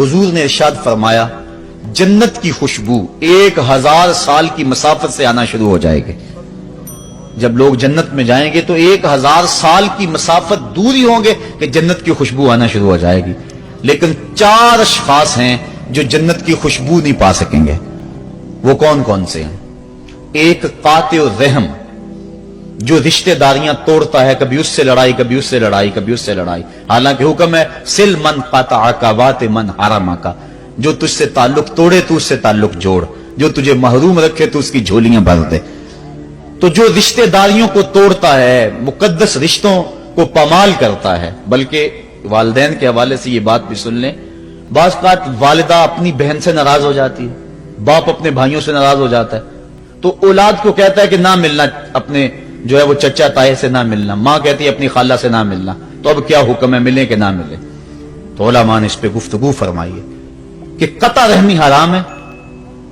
हुजूर ने इरशाद फरमाया, जन्नत की खुशबू 1000 साल की मसाफत से आना शुरू हो जाएगी। जब लोग जन्नत में जाएंगे तो 1000 साल की मसाफत दूर ही होंगे कि जन्नत की खुशबू आना शुरू हो जाएगी। लेकिन 4 अशखास हैं जो जन्नत की खुशबू नहीं पा सकेंगे। वो कौन कौन से हैं? एक कातिल रहम, जो रिश्तेदारियां तोड़ता है, कभी उससे लड़ाई, कभी उससे लड़ाई, कभी उससे लड़ाई। हालांकि हुक्म है सिल मन काता का वाते मन हरामा का, जो तुझसे ताल्लुक तोड़े तू उससे ताल्लुक जोड़, जो तुझे महरूम रखे तो उसकी झोलियां भर दे। तो जो रिश्तेदारियों को तोड़ता है, मुकद्दस रिश्तों को पामाल करता है। बल्कि वालिदैन के हवाले से ये बात भी सुन लें, बाज़ औक़ात वालिदा अपनी बहन से नाराज हो जाती है, बाप अपने भाइयों से नाराज हो जाता है, तो औलाद को कहता है कि ना मिलना, अपने जो है वो चचा ताए से ना मिलना। मां कहती है अपनी खाला से ना मिलना। तो अब क्या हुक्म है, मिले कि ना मिले? तो उलमा ने इस पे गुफ्तगू फरमाई है कि कता रहमी हराम है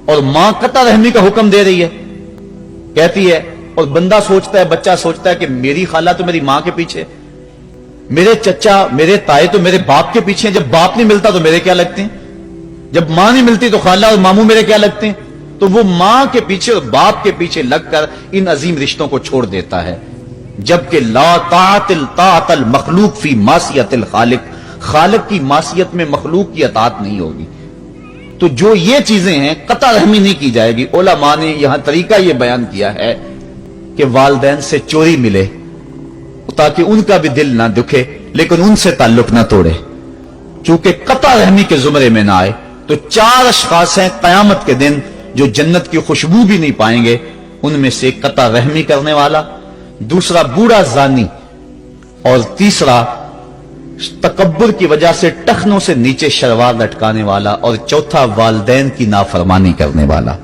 और मां कता रहमी का हुक्म दे रही है। कहती है, और बंदा सोचता है, बच्चा सोचता है कि मेरी खाला तो मेरी मां के पीछे, मेरे चचा मेरे ताए तो मेरे बाप के पीछे। जब बाप नहीं मिलता तो मेरे क्या लगते हैं, जब मां नहीं मिलती तो खाला और मामू मेरे क्या लगते हैं। तो वो मां के पीछे और बाप के पीछे लगकर इन अजीम रिश्तों को छोड़ देता है। जबकि ला तातिल तातल मखलूक फी मासियतिल खालिक, खालिक की मासियत में मखलूक की अतात नहीं होगी। तो जो ये चीजें हैं कता रहमी नहीं की जाएगी। उलमा ने यहां तरीका ये बयान किया है कि वालिदैन से चोरी मिले ताकि उनका भी दिल ना दुखे, लेकिन उनसे ताल्लुक ना तोड़े। चूंकि कता रहमी के जुमरे में ना आए, तो 4 अशखास हैं कयामत के दिन जो जन्नत की खुशबू भी नहीं पाएंगे। उनमें से कता रहमी करने वाला, दूसरा बूढ़ा जानी, और तीसरा तकब्बुर की वजह से टखनों से नीचे शलवार लटकाने वाला, और चौथा वालिदैन की नाफरमानी करने वाला।